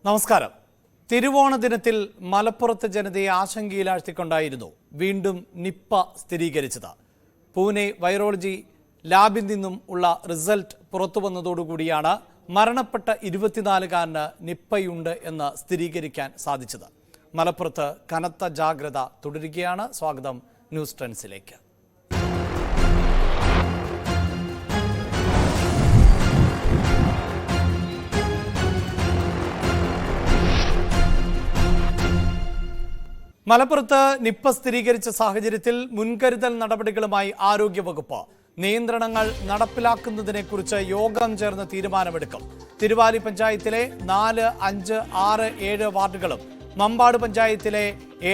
നമസ്കാരം. തിരുവോണ ദിനത്തിൽ മലപ്പുറത്ത് ജനതയെ ആശങ്കയിലാഴ്ത്തിക്കൊണ്ടായിരുന്നു വീണ്ടും നിപ്പ സ്ഥിരീകരിച്ചത്. പൂനെ വൈറോളജി ലാബിൽ നിന്നും ഉള്ള റിസൾട്ട് പുറത്തു വന്നതോടുകൂടിയാണ് മരണപ്പെട്ട 24-കാരന് നിപ്പയുണ്ട് എന്ന് സ്ഥിരീകരിക്കാൻ സാധിച്ചത്. മലപ്പുറത്ത് കനത്ത ജാഗ്രത തുടരുകയാണ്. സ്വാഗതം ന്യൂസ് ട്രെൻഡ്സിലേക്ക്. മലപ്പുറത്ത് നിപ്പ സ്ഥിരീകരിച്ച സാഹചര്യത്തിൽ മുൻകരുതൽ നടപടികളുമായി ആരോഗ്യവകുപ്പ് നിയന്ത്രണങ്ങൾ നടപ്പിലാക്കുന്നതിനെക്കുറിച്ച് യോഗം ചേർന്ന് തീരുമാനമെടുക്കും. തിരുവാലി പഞ്ചായത്തിലെ 4, 5, 6, 7 വാർഡുകളും മമ്പാട് പഞ്ചായത്തിലെ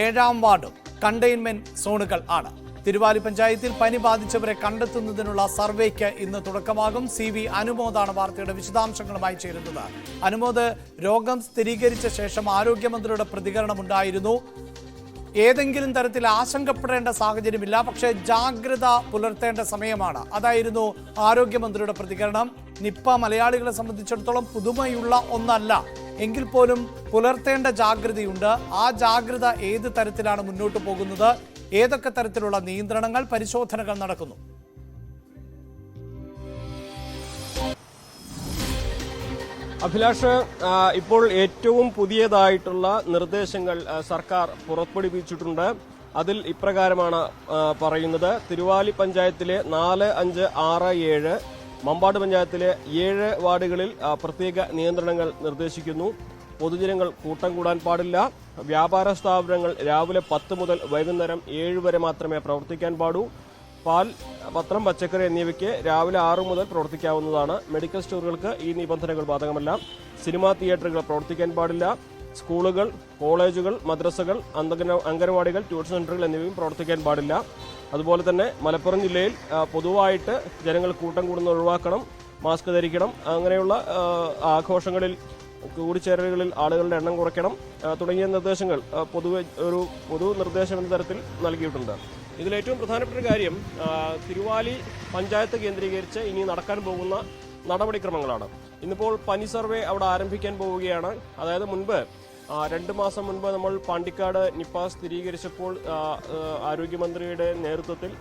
7-ാം വാർഡും കണ്ടെയ്ൻമെന്റ് സോണുകൾ ആണ്. തിരുവാലി പഞ്ചായത്തിൽ പനി ബാധിച്ചവരെ കണ്ടെത്തുന്നതിനുള്ള സർവേക്ക് ഇന്ന് തുടക്കമാകും. CV അനുമോദാണ് വാർത്തയുടെ വിശദാംശങ്ങളുമായി ചേരുന്നത്. അനുമോദ്, രോഗം സ്ഥിരീകരിച്ച ശേഷം ആരോഗ്യമന്ത്രിയുടെ പ്രതികരണമുണ്ടായിരുന്നു. ഏതെങ്കിലും തരത്തിൽ ആശങ്കപ്പെടേണ്ട സാഹചര്യമില്ല, പക്ഷേ ജാഗ്രത പുലർത്തേണ്ട സമയമാണ്. അതായിരുന്നു ആരോഗ്യമന്ത്രിയുടെ പ്രതികരണം. നിപ്പ മലയാളികളെ സംബന്ധിച്ചിടത്തോളം പുതുമയുള്ള ഒന്നല്ല, എങ്കിൽ പോലും പുലർത്തേണ്ട ജാഗ്രതയുണ്ട്. ആ ജാഗ്രത ഏത് തരത്തിലാണ് മുന്നോട്ട് പോകുന്നത്? ഏതൊക്കെ തരത്തിലുള്ള നിയന്ത്രണങ്ങൾ, പരിശോധനകൾ നടക്കുന്നു? അഭിലാഷ്, ഇപ്പോൾ ഏറ്റവും പുതിയതായിട്ടുള്ള നിർദ്ദേശങ്ങൾ സർക്കാർ പുറപ്പെടുവിച്ചിട്ടുണ്ട്. അതിൽ ഇപ്രകാരമാണ് പറയുന്നത്. തിരുവാലി പഞ്ചായത്തിലെ 4, 5, 6, 7, മമ്പാട് പഞ്ചായത്തിലെ 7 വാർഡുകളിൽ പ്രത്യേക നിയന്ത്രണങ്ങൾ നിർദ്ദേശിക്കുന്നു. പൊതുജനങ്ങൾ കൂട്ടം കൂടാൻ പാടില്ല. വ്യാപാര സ്ഥാപനങ്ങൾ രാവിലെ 10 മുതൽ വൈകുന്നേരം 7 വരെ മാത്രമേ പ്രവർത്തിക്കാൻ പാടൂ. പാൽ, പത്രം, പച്ചക്കറി എന്നിവയ്ക്ക് രാവിലെ 6 മുതൽ പ്രവർത്തിക്കാവുന്നതാണ്. മെഡിക്കൽ സ്റ്റോറുകൾക്ക് ഈ നിബന്ധനകൾ ബാധകമല്ല. സിനിമാ തിയേറ്ററുകൾ പ്രവർത്തിക്കാൻ പാടില്ല. സ്കൂളുകൾ, കോളേജുകൾ, മദ്രസകൾ, അംഗനവാടികൾ, ട്യൂഷൻ സെന്ററുകൾ എന്നിവയും പ്രവർത്തിക്കാൻ പാടില്ല. അതുപോലെ തന്നെ മലപ്പുറം ജില്ലയിൽ പൊതുവായിട്ട് ജനങ്ങൾ കൂട്ടം കൂടുന്നത് ഒഴിവാക്കണം, മാസ്ക് ധരിക്കണം, അങ്ങനെയുള്ള ആഘോഷങ്ങളിൽ, കൂടിച്ചേരലുകളിൽ ആളുകളുടെ എണ്ണം കുറയ്ക്കണം തുടങ്ങിയ നിർദ്ദേശങ്ങൾ പൊതു നിർദ്ദേശം എന്ന തരത്തിൽ നൽകിയിട്ടുണ്ട്. ഇതിലേറ്റവും പ്രധാനപ്പെട്ട കാര്യം തിരുവാലി പഞ്ചായത്ത് കേന്ദ്രീകരിച്ച് ഇനി നടക്കാൻ പോകുന്ന നടപടിക്രമങ്ങളാണ്. ഇന്നിപ്പോൾ പനി സർവേ അവിടെ ആരംഭിക്കാൻ പോവുകയാണ്. അതായത് മുൻപ് 2 മാസം മുൻപ് നമ്മൾ പാണ്ടിക്കാട് നിപ്പ സ്ഥിരീകരിച്ചപ്പോൾ ആരോഗ്യമന്ത്രിയുടെ നേതൃത്വത്തിൽ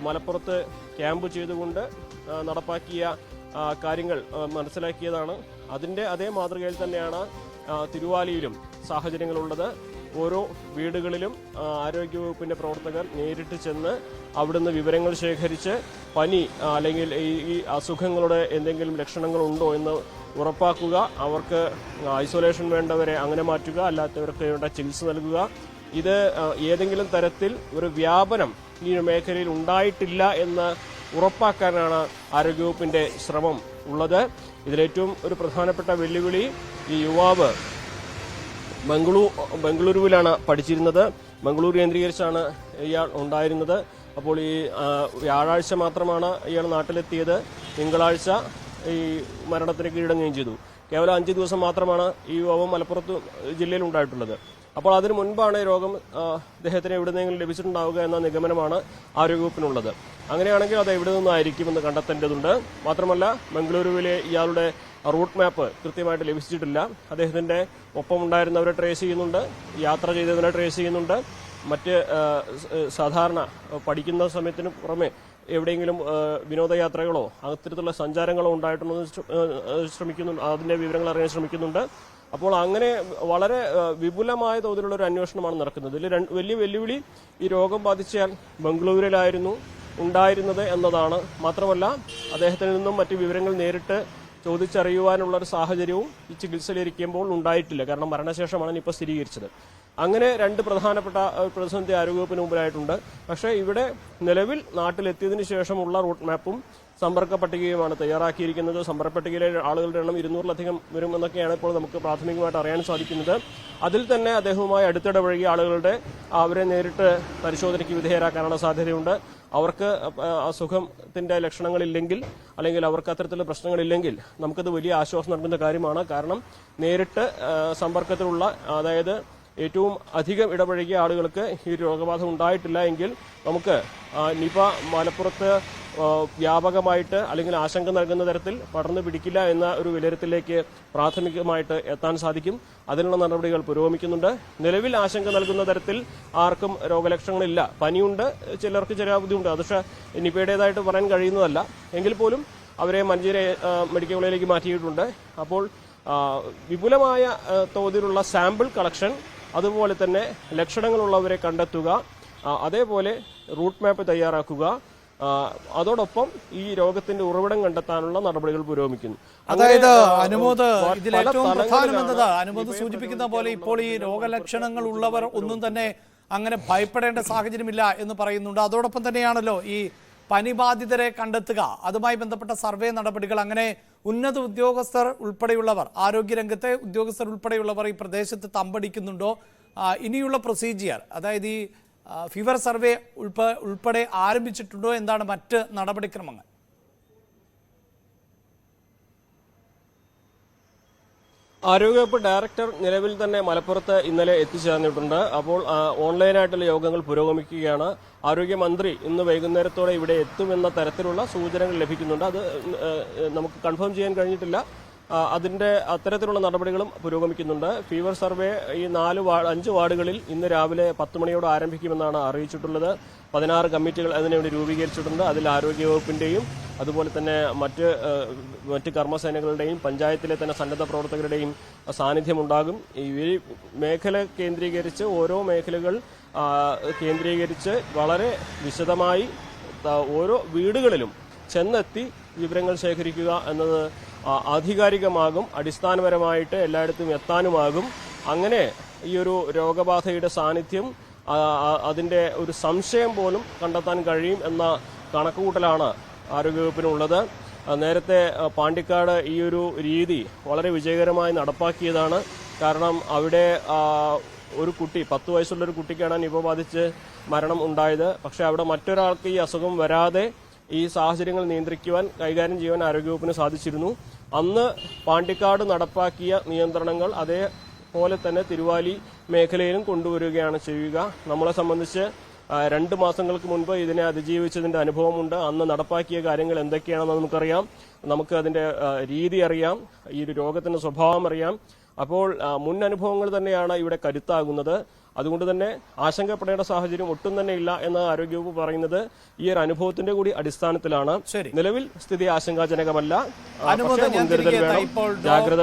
മലപ്പുറത്ത് ക്യാമ്പ് ചെയ്തുകൊണ്ട് നടപ്പാക്കിയ കാര്യങ്ങൾ മനസ്സിലാക്കിയതാണ്. അതിന്റെ അതേ മാതൃകയിൽ തന്നെയാണ് തിരുവാലിയിലും സാഹചര്യങ്ങളുള്ളത്. ഓരോ വീടുകളിലും ആരോഗ്യവകുപ്പിന്റെ പ്രവർത്തകർ നേരിട്ട് ചെന്ന് അവിടുന്ന് വിവരങ്ങൾ ശേഖരിച്ച് പനി അല്ലെങ്കിൽ ഈ അസുഖങ്ങളുടെ എന്തെങ്കിലും ലക്ഷണങ്ങളുണ്ടോ എന്ന് ഉറപ്പാക്കുക, അവർക്ക് ഐസൊലേഷൻ വേണ്ടവരെ അങ്ങനെ മാറ്റുക, അല്ലാത്തവർക്ക് വേണ്ട ചികിത്സ നൽകുക. ഇത് ഏതെങ്കിലും തരത്തിൽ ഒരു വ്യാപനം ഈ മേഖലയിൽ ഉണ്ടായിട്ടില്ല എന്ന് ഉറപ്പാക്കാനാണ് ആരോഗ്യവകുപ്പിന്റെ ശ്രമം ഉള്ളത്. ഇതിലേറ്റവും ഒരു പ്രധാനപ്പെട്ട വെല്ലുവിളി, ഈ യുവാവ് ബംഗളൂരുവിലാണ് പഠിച്ചിരുന്നത്. ബംഗളൂരു കേന്ദ്രീകരിച്ചാണ് ഇയാൾ ഉണ്ടായിരുന്നത്. അപ്പോൾ ഈ വ്യാഴാഴ്ച മാത്രമാണ് ഇയാൾ നാട്ടിലെത്തിയത്. തിങ്കളാഴ്ച ഈ മരണത്തിന് കീഴടങ്ങുകയും ചെയ്തു. കേവലം 5 ദിവസം മാത്രമാണ് ഈ യുവാവ് മലപ്പുറത്ത് ജില്ലയിൽ ഉണ്ടായിട്ടുള്ളത്. അപ്പോൾ അതിനു മുൻപാണ് രോഗം അദ്ദേഹത്തിന് എവിടുന്നെങ്കിലും ലഭിച്ചിട്ടുണ്ടാവുക എന്ന നിഗമനമാണ് ആരോഗ്യവകുപ്പിനുള്ളത്. അങ്ങനെയാണെങ്കിൽ അത് എവിടെ നിന്നായിരിക്കുമെന്ന് കണ്ടെത്തേണ്ടതുണ്ട്. മാത്രമല്ല, ബംഗളൂരുവിലെ ഇയാളുടെ റൂട്ട് മാപ്പ് കൃത്യമായിട്ട് ലഭിച്ചിട്ടില്ല. അദ്ദേഹത്തിന്റെ ഒപ്പമുണ്ടായിരുന്നവരെ ട്രേസ് ചെയ്യുന്നുണ്ട്, യാത്ര ചെയ്തതിനെ ട്രേസ് ചെയ്യുന്നുണ്ട്. മറ്റ് സാധാരണ പഠിക്കുന്ന സമയത്തിന് പുറമെ എവിടെയെങ്കിലും വിനോദയാത്രകളോ അത്തരത്തിലുള്ള സഞ്ചാരങ്ങളോ ഉണ്ടായിട്ടുണ്ടോ ശ്രമിക്കുന്നുണ്ട്, അതിന്റെ വിവരങ്ങൾ അറിയാൻ ശ്രമിക്കുന്നുണ്ട്. അപ്പോൾ അങ്ങനെ വളരെ വിപുലമായ തോതിലുള്ള ഒരു അന്വേഷണമാണ് നടക്കുന്നത്. ഇതിൽ വലിയ വെല്ലുവിളി ഈ രോഗം ബാധിച്ചാൽ ബംഗളൂരുവിലായിരുന്നു ഉണ്ടായിരുന്നത് എന്നതാണ്. മാത്രമല്ല, അദ്ദേഹത്തിൽ നിന്നും മറ്റ് വിവരങ്ങൾ നേരിട്ട് ചോദിച്ചറിയുവാനുള്ള ഒരു സാഹചര്യവും ഈ ചികിത്സയിലിരിക്കുമ്പോൾ ഉണ്ടായിട്ടില്ല. കാരണം മരണശേഷമാണ് നിപ്പ സ്ഥിരീകരിച്ചത്. അങ്ങനെ 2 പ്രധാനപ്പെട്ട പ്രതിസന്ധി ആരോഗ്യവകുപ്പിന് മുമ്പിലായിട്ടുണ്ട്. പക്ഷേ ഇവിടെ നിലവിൽ നാട്ടിലെത്തിയതിനു ശേഷമുള്ള റൂട്ട് മാപ്പും സമ്പർക്ക പട്ടികയുമാണ് തയ്യാറാക്കിയിരിക്കുന്നത്. സമ്പർക്ക പട്ടികയിലെ ആളുകളുടെ എണ്ണം 200-ലധികം വരും എന്നൊക്കെയാണ് ഇപ്പോൾ നമുക്ക് പ്രാഥമികമായിട്ട് അറിയാൻ സാധിക്കുന്നത്. അതിൽ തന്നെ അദ്ദേഹവുമായി അടുത്തിടപഴകിയ ആളുകളുടെ അവരെ നേരിട്ട് പരിശോധനയ്ക്ക് വിധേയരാക്കാനുള്ള സാധ്യതയുണ്ട്. അവർക്ക് അസുഖത്തിന്റെ ലക്ഷണങ്ങളില്ലെങ്കിൽ അല്ലെങ്കിൽ അവർക്ക് അത്തരത്തിലുള്ള പ്രശ്നങ്ങളില്ലെങ്കിൽ നമുക്കത് വലിയ ആശ്വാസം നൽകുന്ന കാര്യമാണ്. കാരണം നേരിട്ട് സമ്പർക്കത്തിലുള്ള, അതായത് ഏറ്റവും അധികം ഇടപഴകിയ ആളുകൾക്ക് ഈ രോഗബാധ ഉണ്ടായിട്ടില്ല എങ്കിൽ നമുക്ക് നിപ മലപ്പുറത്ത് വ്യാപകമായിട്ട് അല്ലെങ്കിൽ ആശങ്ക നൽകുന്ന തരത്തിൽ പടർന്നു പിടിക്കില്ല എന്ന ഒരു വിലയിരുത്തലിലേക്ക് പ്രാഥമികമായിട്ട് എത്താൻ സാധിക്കും. അതിനുള്ള നടപടികൾ പുരോഗമിക്കുന്നുണ്ട്. നിലവിൽ ആശങ്ക നൽകുന്ന തരത്തിൽ ആർക്കും രോഗലക്ഷണങ്ങളില്ല. പനിയുണ്ട്, ചിലർക്ക് ചെറിയ ബുദ്ധിമുട്ട്, അത് പക്ഷേ നിപയുടേതായിട്ട് പറയാൻ കഴിയുന്നതല്ല. എങ്കിൽ പോലും അവരെ മഞ്ചേരി മെഡിക്കൽ കോളേജിലേക്ക് മാറ്റിയിട്ടുണ്ട്. അപ്പോൾ വിപുലമായ തോതിലുള്ള സാമ്പിൾ കളക്ഷൻ, അതുപോലെ തന്നെ ലക്ഷണങ്ങളുള്ളവരെ കണ്ടെത്തുക, അതേപോലെ റൂട്ട് മാപ്പ് തയ്യാറാക്കുക, അതോടൊപ്പം ഈ രോഗത്തിന്റെ ഉറവിടം കണ്ടെത്താനുള്ള നടപടികൾ പുരോഗമിക്കുന്നു. അതായത് അനുമോദ്, ഇതിൽ ഏറ്റവും പ്രധാനമെന്നത് അനുമോദ് സൂചിപ്പിക്കുന്ന പോലെ ഇപ്പോൾ ഈ രോഗലക്ഷണങ്ങൾ ഉള്ളവർ ഒന്നും തന്നെ അങ്ങനെ ഭയപ്പെടേണ്ട സാഹചര്യമില്ല എന്ന് പറയുന്നുണ്ട്. അതോടൊപ്പം തന്നെയാണല്ലോ ഈ പനിബാധിതരെ കണ്ടെത്തുക, അതുമായി ബന്ധപ്പെട്ട സർവേ നടപടികൾ, അങ്ങനെ ഉന്നത ഉദ്യോഗസ്ഥർ ഉൾപ്പെടെയുള്ളവർ, ആരോഗ്യരംഗത്തെ ഉദ്യോഗസ്ഥർ ഉൾപ്പെടെയുള്ളവർ ഈ പ്രദേശത്ത് തമ്പടിക്കുന്നുണ്ടോ? ഇനിയുള്ള പ്രൊസീജിയർ, അതായത് ഈ ഫീവർ സർവേ ഉൾപ്പെടെ ആരംഭിച്ചിട്ടുണ്ടോ? എന്താണ് മറ്റ് നടപടിക്രമങ്ങൾ? ആരോഗ്യവകുപ്പ് ഡയറക്ടർ നിലവിൽ തന്നെ മലപ്പുറത്ത് ഇന്നലെ എത്തിച്ചേർന്നിട്ടുണ്ട്. അപ്പോൾ ഓൺലൈനായിട്ടുള്ള യോഗങ്ങൾ പുരോഗമിക്കുകയാണ്. ആരോഗ്യമന്ത്രി ഇന്ന് വൈകുന്നേരത്തോടെ ഇവിടെ എത്തുമെന്ന തരത്തിലുള്ള സൂചനകൾ ലഭിക്കുന്നുണ്ട്. അത് നമുക്ക് കൺഫേം ചെയ്യാൻ കഴിഞ്ഞിട്ടില്ല. അതിന്റെ അത്തരത്തിലുള്ള നടപടികളും പുരോഗമിക്കുന്നുണ്ട്. ഫീവർ സർവേ ഈ 5 വാർഡുകളിൽ ഇന്ന് രാവിലെ 10 മണിയോടെ ആരംഭിക്കുമെന്നാണ് അറിയിച്ചിട്ടുള്ളത്. 16 കമ്മിറ്റികൾ അതിനുവേണ്ടി രൂപീകരിച്ചിട്ടുണ്ട്. അതിൽ ആരോഗ്യവകുപ്പിന്റെയും അതുപോലെ തന്നെ മറ്റ് കർമ്മസേനകളുടെയും പഞ്ചായത്തിലെ തന്നെ സന്നദ്ധ പ്രവർത്തകരുടെയും സാന്നിധ്യമുണ്ടാകും. ഈ മേഖല കേന്ദ്രീകരിച്ച്, ഓരോ മേഖലകൾ കേന്ദ്രീകരിച്ച് വളരെ വിശദമായി ഓരോ വീടുകളിലും ചെന്നെത്തി വിവരങ്ങൾ ശേഖരിക്കുക എന്നത് ആധികാരികമാകും. അടിസ്ഥാനപരമായിട്ട് എല്ലായിടത്തും എത്താനുമാകും. അങ്ങനെ ഈ ഒരു രോഗബാധയുടെ സാന്നിധ്യം, അതിന്റെ ഒരു സംശയം പോലും കണ്ടെത്താൻ കഴിയും എന്ന കണക്കുകൂട്ടലാണ് ആരോഗ്യവകുപ്പിനുള്ളത്. നേരത്തെ പാണ്ടിക്കാട് ഈ ഒരു രീതി വളരെ വിജയകരമായി നടപ്പാക്കിയതാണ്. കാരണം അവിടെ ഒരു കുട്ടി, 10 വയസ്സുള്ള ഒരു കുട്ടിക്കാണ് നിപ ബാധിച്ച് മരണം ഉണ്ടായത്. പക്ഷെ അവിടെ മറ്റൊരാൾക്ക് ഈ അസുഖം വരാതെ ഈ സാഹചര്യങ്ങൾ നിയന്ത്രിക്കുവാൻ, കൈകാര്യം ചെയ്യുവാൻ ആരോഗ്യവകുപ്പിന് സാധിച്ചിരുന്നു. അന്ന് പാണ്ടിക്കാട് നടപ്പാക്കിയ നിയന്ത്രണങ്ങൾ അതേപോലെ തന്നെ തിരുവാലി മേഖലയിലും കൊണ്ടുവരികയാണ് ചെയ്യുക. നമ്മളെ സംബന്ധിച്ച് 2 മാസങ്ങൾക്ക് മുൻപ് ഇതിനെ അതിജീവിച്ചതിന്റെ അനുഭവമുണ്ട്. അന്ന് നടപ്പാക്കിയ കാര്യങ്ങൾ എന്തൊക്കെയാണെന്ന് നമുക്കറിയാം. നമുക്ക് അതിന്റെ രീതി അറിയാം, ഈ ഒരു രോഗത്തിന്റെ സ്വഭാവം അറിയാം. അപ്പോൾ മുൻ അനുഭവങ്ങൾ തന്നെയാണ് ഇവിടെ കരുത്താകുന്നത്. അതുകൊണ്ട് തന്നെ ആശങ്കപ്പെടേണ്ട സാഹചര്യം ഒട്ടും തന്നെ ഇല്ല എന്ന് ആരോഗ്യവകുപ്പ് പറയുന്നത് ഈ ഒരു അനുഭവത്തിന്റെ കൂടി അടിസ്ഥാനത്തിലാണ്. നിലവിൽ സ്ഥിതി ആശങ്കാജനകമല്ല. മുൻകരുതൽ വേണം, ജാഗ്രത